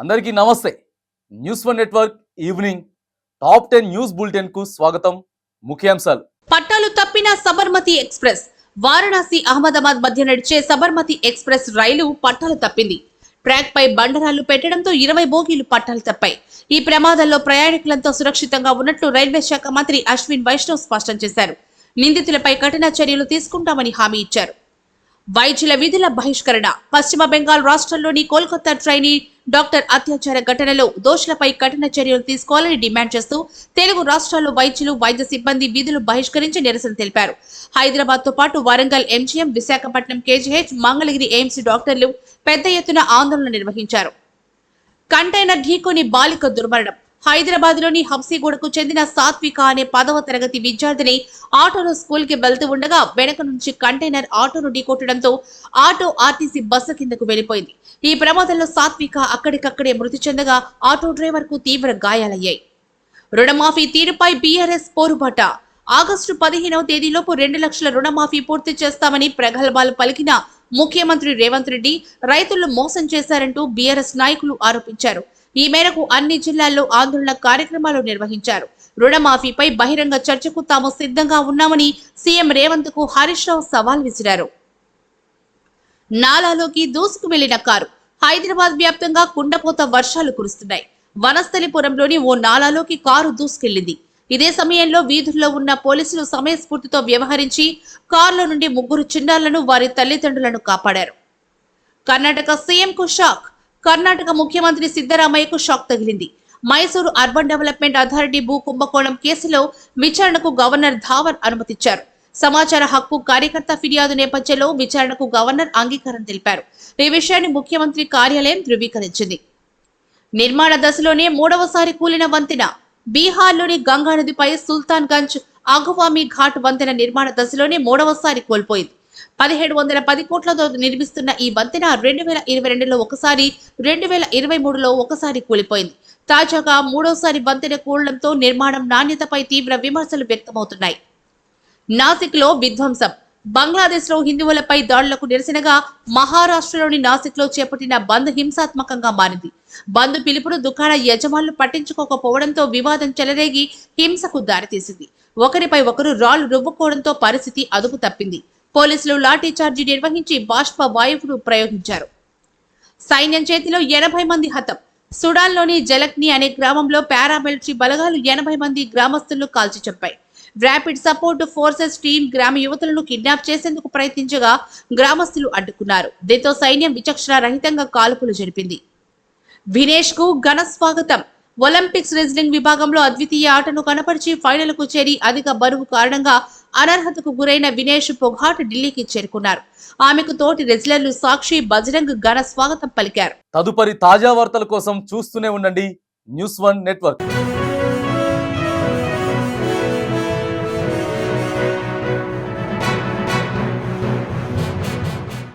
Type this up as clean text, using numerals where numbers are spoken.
అందరికీ నమస్తే. News one network evening top 10 news bulletin కు స్వాగతం. ముఖ్యాంశాలు. పట్టాలు తప్పిన సబర్మతి ఎక్స్ప్రెస్. వారణాసి అహ్మదాబాద్ మధ్య నడిచే సబర్మతి ఎక్స్ప్రెస్ రైలు పట్టాలు తప్పింది. ట్రాక్ పై బండరాళ్లు పెట్టడంతో 20 బోగీలు పట్టాలు తప్పాయి. ఈ ప్రమాదంలో ప్రయాణికులంతా సురక్షితంగా ఉన్నట్లు రైల్వే శాఖ మంత్రి అశ్విన్ వైష్ణవ్ స్పష్టం చేశారు. నిందితులపై కఠిన చర్యలు తీసుకుంటామని హామీ ఇచ్చారు. వైద్యుల విధుల బహిష్కరణ. పశ్చిమ బెంగాల్ రాష్ట్రంలోని కోల్కతా ట్రైనీ డాక్టర్ అత్యాచార ఘటనలో దోషులపై కఠిన చర్యలు తీసుకోవాలని డిమాండ్ చేస్తూ తెలుగు రాష్ట్రాల్లో వైద్యులు, వైద్య సిబ్బంది విధులు బహిష్కరించి నిరసన తెలిపారు. హైదరాబాద్ తో పాటు Warangal MGM, Visakhapatnam KGH, Mangalagiri AIIMS డాక్టర్లు పెద్ద ఎత్తున ఆందోళన నిర్వహించారు. కంటైనర్ ఢీకొని బాలిక దుర్మరణం. హైదరాబాద్ లోని హబ్సీగూడకు చెందిన సాత్విక అనే 10వ తరగతి విద్యార్థిని ఆటోలో స్కూల్ కి వెళ్తూ ఉండగా వెనక నుంచి కంటైనర్ ఆటోను ఢీకొట్టడంతో ఆటో ఆర్టీసీ బస్సు కిందకు వెళ్లిపోయింది. ఈ ప్రమాదంలో సాత్విక అక్కడికక్కడే మృతి చెందగా ఆటో డ్రైవర్ కు తీవ్ర గాయాలయ్యాయి. రుణమాఫీ తీరుపై బీఆర్ఎస్ పోరుబాట. ఆగస్టు 15వ తేదీలోపు 2 లక్షల రుణమాఫీ పూర్తి చేస్తామని ప్రగల్భాలు పలికిన ముఖ్యమంత్రి రేవంత్ రెడ్డి రైతులను మోసం చేశారంటూ బీఆర్ఎస్ నాయకులు ఆరోపించారు. ఈ మేరకు అన్ని జిల్లాల్లో ఆందోళన కార్యక్రమాలు నిర్వహించారు. రుణమాఫీపై బహిరంగ చర్చకు తాము సిద్ధంగా ఉన్నామని సీఎం రేవంత్ కు హరీష్ రావు సవాల్ విసిరారు. నాలాలోకి దూసుకు వెళ్లిన కారు. హైదరాబాద్ వ్యాప్తంగా కుండపోత వర్షాలు కురుస్తున్నాయి. వనస్థలిపురంలోని ఓ నాలాలోకి కారు దూసుకెళ్లింది. ఇదే సమయంలో వీధుల్లో ఉన్న పోలీసులు సమయస్ఫూర్తితో వ్యవహరించి కారులో నుండి 3 చిన్నారులను, వారి తల్లిదండ్రులను కాపాడారు. కర్ణాటక సీఎం కు షాక్. కర్ణాటక ముఖ్యమంత్రి సిద్ధరామయ్యకు షాక్ తగిలింది. మైసూరు అర్బన్ డెవలప్మెంట్ అథారిటీ భూ కుంభకోణం కేసులో విచారణకు గవర్నర్ ధావర్ అనుమతిచ్చారు. సమాచార హక్కు కార్యకర్త ఫిర్యాదు నేపథ్యంలో విచారణకు గవర్నర్ అంగీకారం తెలిపారు. ఈ విషయాన్ని ముఖ్యమంత్రి కార్యాలయం ధృవీకరించింది. నిర్మాణ దశలోనే 3వసారి కూలిన వంతెన. బీహార్లోని గంగా నదిపై సుల్తాన్గంజ్ అగువామి ఘాట్ వంతెన నిర్మాణ దశలోనే 3వసారి కోల్పోయింది. 1710 కోట్లతో నిర్మిస్తున్న ఈ వంతెన 2022లో ఒకసారి, 2023లో ఒకసారి కూలిపోయింది. తాజాగా 3వసారి వంతెన కూలడంతో నిర్మాణం నాణ్యతపై తీవ్ర విమర్శలు వ్యక్తమవుతున్నాయి. నాసిక్ లో విధ్వంసం. బంగ్లాదేశ్ లో హిందువులపై దాడులకు నిరసనగా మహారాష్ట్రలోని నాసిక్ లో చేపట్టిన బంద్ హింసాత్మకంగా మారింది. బంద్ పిలుపును దుకాణ యజమానులు పట్టించుకోకపోవడంతో వివాదం చెలరేగి హింసకు దారితీసింది. ఒకరిపై ఒకరు రాళ్లు రువ్వుకోవడంతో పరిస్థితి అదుపు తప్పింది. పోలీసులు లాఠీ చార్జీ నిర్వహించి బాష్ప వాయువును ప్రయోగించారు. సైన్యం చేతిలో 80 మంది హతం. సుడాన్లోని జలక్ని అనే గ్రామంలో పారామిలిటరీ బలగాలు 80 మంది గ్రామస్తులను కాల్చి చంపాయి. ర్యాపిడ్ సపోర్ట్ ఫోర్సెస్ టీం గ్రామ యువతులను కిడ్నాప్ చేసేందుకు ప్రయత్నించగా గ్రామస్తులు అడ్డుకున్నారు. దీంతో సైన్యం విచక్షణ రహితంగా కాల్పులు జరిపింది. వినేష్ కు ఘన స్వాగతం. ఒలింపిక్స్ రెజ్లింగ్ విభాగంలో అద్వితీయ ఆటను కనపరిచి ఫైనల్ కు చేరి అధిక బరువు కారణంగా అనర్హతకు గురైన వినేష్ పొఘాట్ ఢిల్లీకి చేరుకున్నారు. ఆమెకు తోటి రెజ్లర్లు సాక్షి, బజరంగ్ ఘన స్వాగతం పలికారు. తదుపరి తాజా వార్తల కోసం చూస్తూనే ఉండండి న్యూస్ వన్ నెట్వర్క్.